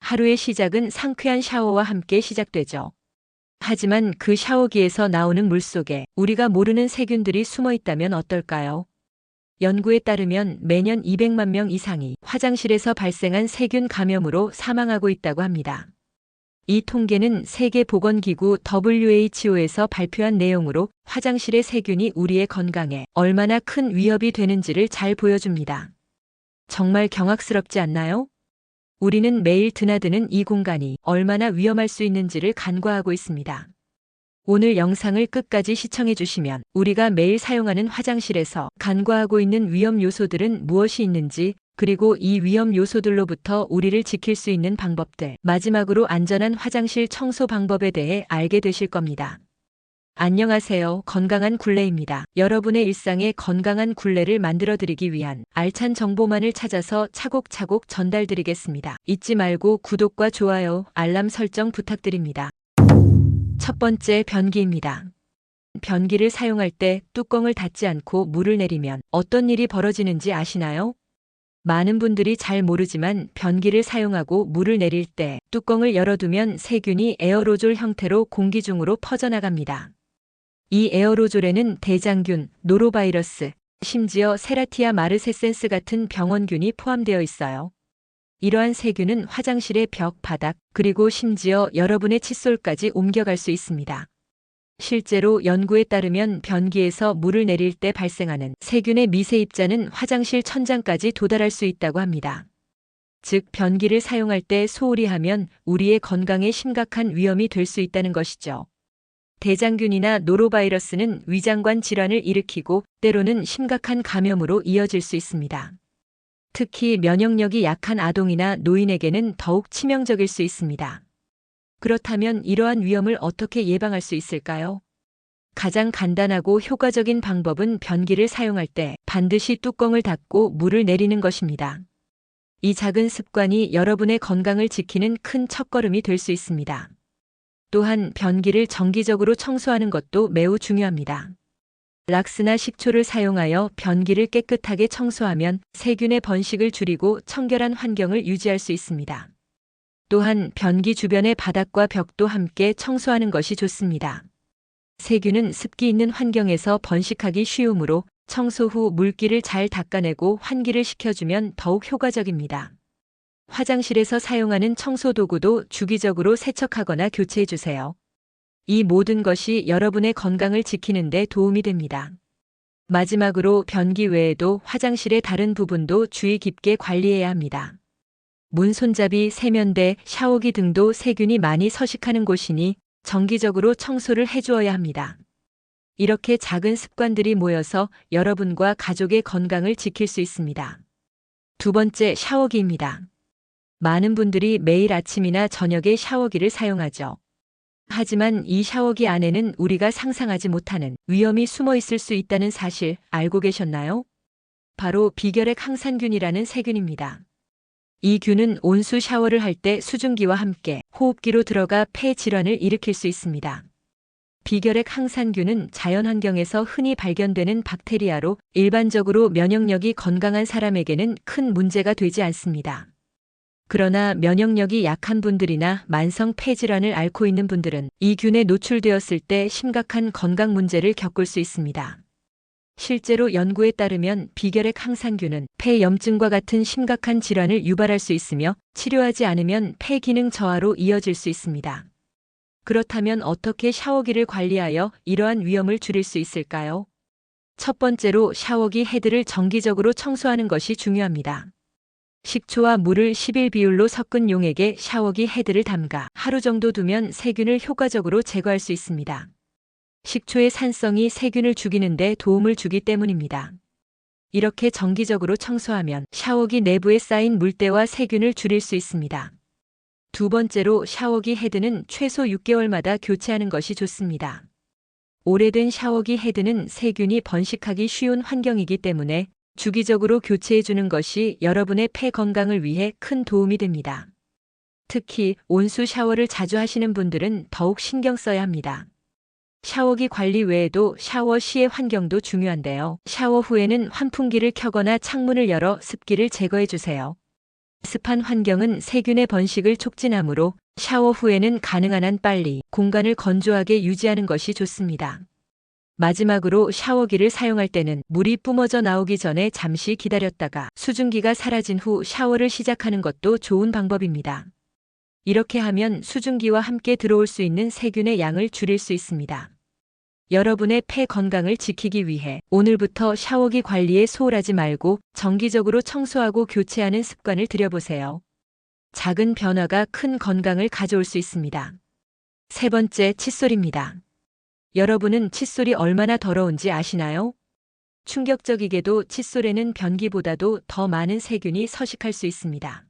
하루의 시작은 상쾌한 샤워와 함께 시작되죠. 하지만 그 샤워기에서 나오는 물 속에 우리가 모르는 세균들이 숨어 있다면 어떨까요? 연구에 따르면 매년 200만 명 이상이 화장실에서 발생한 세균 감염으로 사망하고 있다고 합니다. 이 통계는 세계보건기구 WHO에서 발표한 내용으로 화장실의 세균이 우리의 건강에 얼마나 큰 위협이 되는지를 잘 보여줍니다. 정말 경악스럽지 않나요? 우리는 매일 드나드는 이 공간이 얼마나 위험할 수 있는지를 간과하고 있습니다. 오늘 영상을 끝까지 시청해 주시면 우리가 매일 사용하는 화장실에서 간과하고 있는 위험 요소들은 무엇이 있는지, 그리고 이 위험 요소들로부터 우리를 지킬 수 있는 방법들, 마지막으로 안전한 화장실 청소 방법에 대해 알게 되실 겁니다. 안녕하세요. 건강한 굴레입니다. 여러분의 일상에 건강한 굴레를 만들어드리기 위한 알찬 정보만을 찾아서 차곡차곡 전달드리겠습니다. 잊지 말고 구독과 좋아요, 알람 설정 부탁드립니다. 첫 번째, 변기입니다. 변기를 사용할 때 뚜껑을 닫지 않고 물을 내리면 어떤 일이 벌어지는지 아시나요? 많은 분들이 잘 모르지만 변기를 사용하고 물을 내릴 때 뚜껑을 열어두면 세균이 에어로졸 형태로 공기 중으로 퍼져나갑니다. 이 에어로졸에는 대장균, 노로바이러스, 심지어 세라티아 마르세센스 같은 병원균이 포함되어 있어요. 이러한 세균은 화장실의 벽, 바닥, 그리고 심지어 여러분의 칫솔까지 옮겨갈 수 있습니다. 실제로 연구에 따르면 변기에서 물을 내릴 때 발생하는 세균의 미세 입자는 화장실 천장까지 도달할 수 있다고 합니다. 즉, 변기를 사용할 때 소홀히 하면 우리의 건강에 심각한 위험이 될 수 있다는 것이죠. 대장균이나 노로바이러스는 위장관 질환을 일으키고 때로는 심각한 감염으로 이어질 수 있습니다. 특히 면역력이 약한 아동이나 노인에게는 더욱 치명적일 수 있습니다. 그렇다면 이러한 위험을 어떻게 예방할 수 있을까요? 가장 간단하고 효과적인 방법은 변기를 사용할 때 반드시 뚜껑을 닫고 물을 내리는 것입니다. 이 작은 습관이 여러분의 건강을 지키는 큰 첫걸음이 될 수 있습니다. 또한 변기를 정기적으로 청소하는 것도 매우 중요합니다. 락스나 식초를 사용하여 변기를 깨끗하게 청소하면 세균의 번식을 줄이고 청결한 환경을 유지할 수 있습니다. 또한 변기 주변의 바닥과 벽도 함께 청소하는 것이 좋습니다. 세균은 습기 있는 환경에서 번식하기 쉬우므로 청소 후 물기를 잘 닦아내고 환기를 시켜주면 더욱 효과적입니다. 화장실에서 사용하는 청소 도구도 주기적으로 세척하거나 교체해 주세요. 이 모든 것이 여러분의 건강을 지키는 데 도움이 됩니다. 마지막으로 변기 외에도 화장실의 다른 부분도 주의 깊게 관리해야 합니다. 문 손잡이, 세면대, 샤워기 등도 세균이 많이 서식하는 곳이니 정기적으로 청소를 해주어야 합니다. 이렇게 작은 습관들이 모여서 여러분과 가족의 건강을 지킬 수 있습니다. 두 번째, 샤워기입니다. 많은 분들이 매일 아침이나 저녁에 샤워기를 사용하죠. 하지만 이 샤워기 안에는 우리가 상상하지 못하는 위험이 숨어 있을 수 있다는 사실 알고 계셨나요? 바로 비결핵 항산균이라는 세균입니다. 이 균은 온수 샤워를 할 때 수증기와 함께 호흡기로 들어가 폐 질환을 일으킬 수 있습니다. 비결핵 항산균은 자연환경에서 흔히 발견되는 박테리아로 일반적으로 면역력이 건강한 사람에게는 큰 문제가 되지 않습니다. 그러나 면역력이 약한 분들이나 만성 폐질환을 앓고 있는 분들은 이 균에 노출되었을 때 심각한 건강 문제를 겪을 수 있습니다. 실제로 연구에 따르면 비결핵 항산균은 폐염증과 같은 심각한 질환을 유발할 수 있으며 치료하지 않으면 폐 기능 저하로 이어질 수 있습니다. 그렇다면 어떻게 샤워기를 관리하여 이러한 위험을 줄일 수 있을까요? 첫 번째로 샤워기 헤드를 정기적으로 청소하는 것이 중요합니다. 식초와 물을 10일 비율로 섞은 용액에 샤워기 헤드를 담가 하루 정도 두면 세균을 효과적으로 제거할 수 있습니다. 식초의 산성이 세균을 죽이는 데 도움을 주기 때문입니다. 이렇게 정기적으로 청소하면 샤워기 내부에 쌓인 물때와 세균을 줄일 수 있습니다. 두 번째로 샤워기 헤드는 최소 6개월마다 교체하는 것이 좋습니다. 오래된 샤워기 헤드는 세균이 번식하기 쉬운 환경이기 때문에 주기적으로 교체해 주는 것이 여러분의 폐 건강을 위해 큰 도움이 됩니다. 특히 온수 샤워를 자주 하시는 분들은 더욱 신경 써야 합니다. 샤워기 관리 외에도 샤워 시의 환경도 중요한데요. 샤워 후에는 환풍기를 켜거나 창문을 열어 습기를 제거해 주세요. 습한 환경은 세균의 번식을 촉진하므로 샤워 후에는 가능한 한 빨리 공간을 건조하게 유지하는 것이 좋습니다. 마지막으로 샤워기를 사용할 때는 물이 뿜어져 나오기 전에 잠시 기다렸다가 수증기가 사라진 후 샤워를 시작하는 것도 좋은 방법입니다. 이렇게 하면 수증기와 함께 들어올 수 있는 세균의 양을 줄일 수 있습니다. 여러분의 폐 건강을 지키기 위해 오늘부터 샤워기 관리에 소홀하지 말고 정기적으로 청소하고 교체하는 습관을 들여보세요. 작은 변화가 큰 건강을 가져올 수 있습니다. 세 번째, 칫솔입니다. 여러분은 칫솔이 얼마나 더러운지 아시나요? 충격적이게도 칫솔에는 변기보다도 더 많은 세균이 서식할 수 있습니다.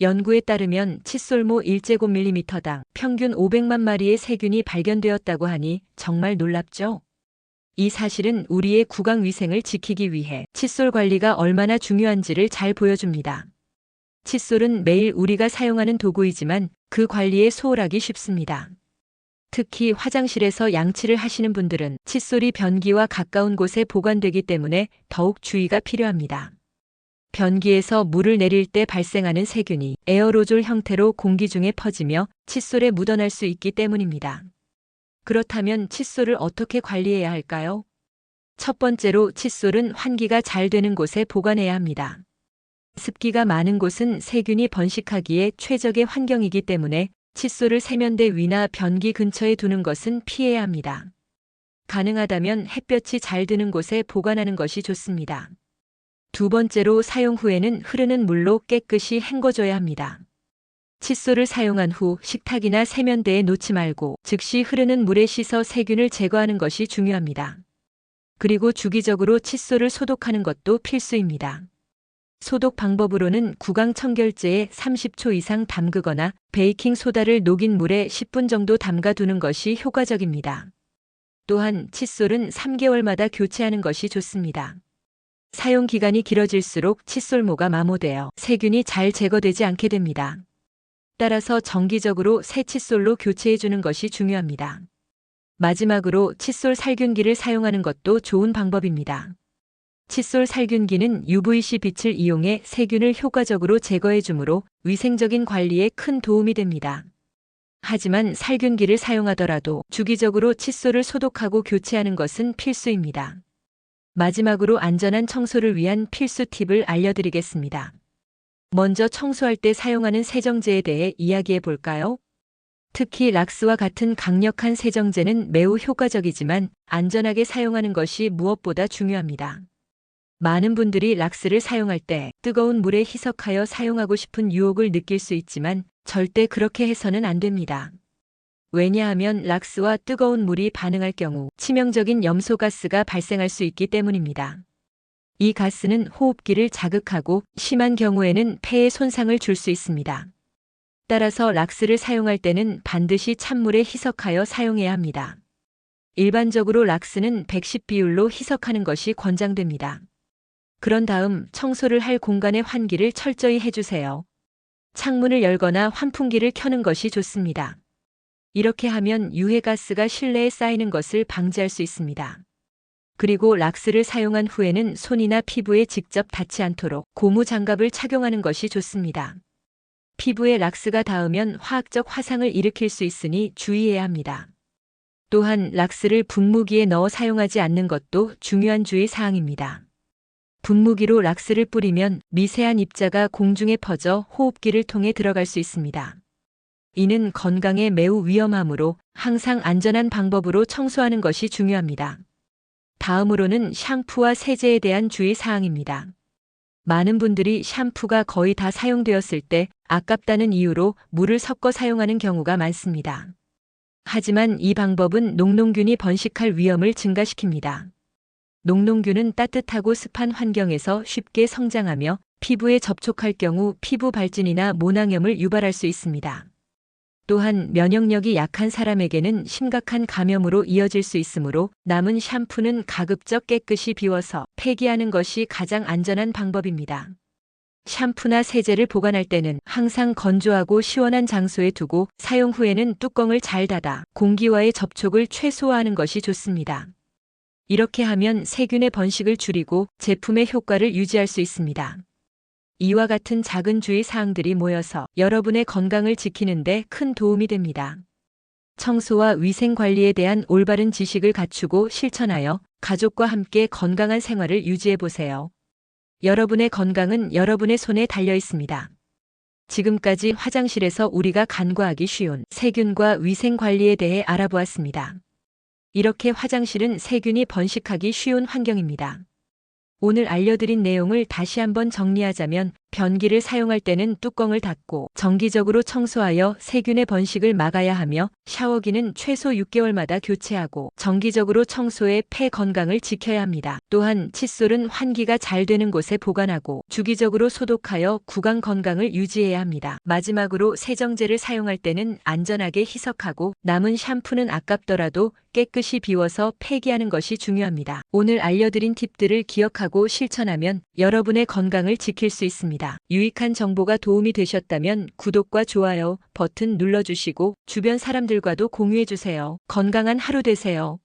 연구에 따르면 칫솔모 1제곱밀리미터당 평균 500만 마리의 세균이 발견되었다고 하니 정말 놀랍죠? 이 사실은 우리의 구강 위생을 지키기 위해 칫솔 관리가 얼마나 중요한지를 잘 보여줍니다. 칫솔은 매일 우리가 사용하는 도구이지만 그 관리에 소홀하기 쉽습니다. 특히 화장실에서 양치를 하시는 분들은 칫솔이 변기와 가까운 곳에 보관되기 때문에 더욱 주의가 필요합니다. 변기에서 물을 내릴 때 발생하는 세균이 에어로졸 형태로 공기 중에 퍼지며 칫솔에 묻어날 수 있기 때문입니다. 그렇다면 칫솔을 어떻게 관리해야 할까요? 첫 번째로 칫솔은 환기가 잘 되는 곳에 보관해야 합니다. 습기가 많은 곳은 세균이 번식하기에 최적의 환경이기 때문에 칫솔을 세면대 위나 변기 근처에 두는 것은 피해야 합니다. 가능하다면 햇볕이 잘 드는 곳에 보관하는 것이 좋습니다. 두 번째로 사용 후에는 흐르는 물로 깨끗이 헹궈줘야 합니다. 칫솔을 사용한 후 식탁이나 세면대에 놓지 말고 즉시 흐르는 물에 씻어 세균을 제거하는 것이 중요합니다. 그리고 주기적으로 칫솔을 소독하는 것도 필수입니다. 소독 방법으로는 구강청결제에 30초 이상 담그거나 베이킹소다를 녹인 물에 10분 정도 담가 두는 것이 효과적입니다. 또한 칫솔은 3개월마다 교체하는 것이 좋습니다. 사용 기간이 길어질수록 칫솔모가 마모되어 세균이 잘 제거되지 않게 됩니다. 따라서 정기적으로 새 칫솔로 교체해 주는 것이 중요합니다. 마지막으로 칫솔 살균기를 사용하는 것도 좋은 방법입니다. 칫솔 살균기는 UVC 빛을 이용해 세균을 효과적으로 제거해 주므로 위생적인 관리에 큰 도움이 됩니다. 하지만 살균기를 사용하더라도 주기적으로 칫솔을 소독하고 교체하는 것은 필수입니다. 마지막으로 안전한 청소를 위한 필수 팁을 알려드리겠습니다. 먼저 청소할 때 사용하는 세정제에 대해 이야기해 볼까요? 특히 락스와 같은 강력한 세정제는 매우 효과적이지만 안전하게 사용하는 것이 무엇보다 중요합니다. 많은 분들이 락스를 사용할 때 뜨거운 물에 희석하여 사용하고 싶은 유혹을 느낄 수 있지만 절대 그렇게 해서는 안 됩니다. 왜냐하면 락스와 뜨거운 물이 반응할 경우 치명적인 염소가스가 발생할 수 있기 때문입니다. 이 가스는 호흡기를 자극하고 심한 경우에는 폐에 손상을 줄 수 있습니다. 따라서 락스를 사용할 때는 반드시 찬물에 희석하여 사용해야 합니다. 일반적으로 락스는 110 비율로 희석하는 것이 권장됩니다. 그런 다음 청소를 할 공간의 환기를 철저히 해주세요. 창문을 열거나 환풍기를 켜는 것이 좋습니다. 이렇게 하면 유해가스가 실내에 쌓이는 것을 방지할 수 있습니다. 그리고 락스를 사용한 후에는 손이나 피부에 직접 닿지 않도록 고무 장갑을 착용하는 것이 좋습니다. 피부에 락스가 닿으면 화학적 화상을 일으킬 수 있으니 주의해야 합니다. 또한 락스를 분무기에 넣어 사용하지 않는 것도 중요한 주의 사항입니다. 분무기로 락스를 뿌리면 미세한 입자가 공중에 퍼져 호흡기를 통해 들어갈 수 있습니다. 이는 건강에 매우 위험하므로 항상 안전한 방법으로 청소하는 것이 중요합니다. 다음으로는 샴푸와 세제에 대한 주의 사항입니다. 많은 분들이 샴푸가 거의 다 사용되었을 때 아깝다는 이유로 물을 섞어 사용하는 경우가 많습니다. 하지만 이 방법은 녹농균이 번식할 위험을 증가시킵니다. 녹농균은 따뜻하고 습한 환경에서 쉽게 성장하며 피부에 접촉할 경우 피부 발진이나 모낭염을 유발할 수 있습니다. 또한 면역력이 약한 사람에게는 심각한 감염으로 이어질 수 있으므로 남은 샴푸는 가급적 깨끗이 비워서 폐기하는 것이 가장 안전한 방법입니다. 샴푸나 세제를 보관할 때는 항상 건조하고 시원한 장소에 두고 사용 후에는 뚜껑을 잘 닫아 공기와의 접촉을 최소화하는 것이 좋습니다. 이렇게 하면 세균의 번식을 줄이고 제품의 효과를 유지할 수 있습니다. 이와 같은 작은 주의 사항들이 모여서 여러분의 건강을 지키는데 큰 도움이 됩니다. 청소와 위생 관리에 대한 올바른 지식을 갖추고 실천하여 가족과 함께 건강한 생활을 유지해 보세요. 여러분의 건강은 여러분의 손에 달려 있습니다. 지금까지 화장실에서 우리가 간과하기 쉬운 세균과 위생 관리에 대해 알아보았습니다. 이렇게 화장실은 세균이 번식하기 쉬운 환경입니다. 오늘 알려드린 내용을 다시 한번 정리하자면 변기를 사용할 때는 뚜껑을 닫고 정기적으로 청소하여 세균의 번식을 막아야 하며 샤워기는 최소 6개월마다 교체하고 정기적으로 청소해 폐 건강을 지켜야 합니다. 또한 칫솔은 환기가 잘 되는 곳에 보관하고 주기적으로 소독하여 구강 건강을 유지해야 합니다. 마지막으로 세정제를 사용할 때는 안전하게 희석하고 남은 샴푸는 아깝더라도 깨끗이 비워서 폐기하는 것이 중요합니다. 오늘 알려드린 팁들을 기억하고 실천하면 여러분의 건강을 지킬 수 있습니다. 유익한 정보가 도움이 되셨다면 구독과 좋아요 버튼 눌러주시고 주변 사람들과도 공유해주세요. 건강한 하루 되세요.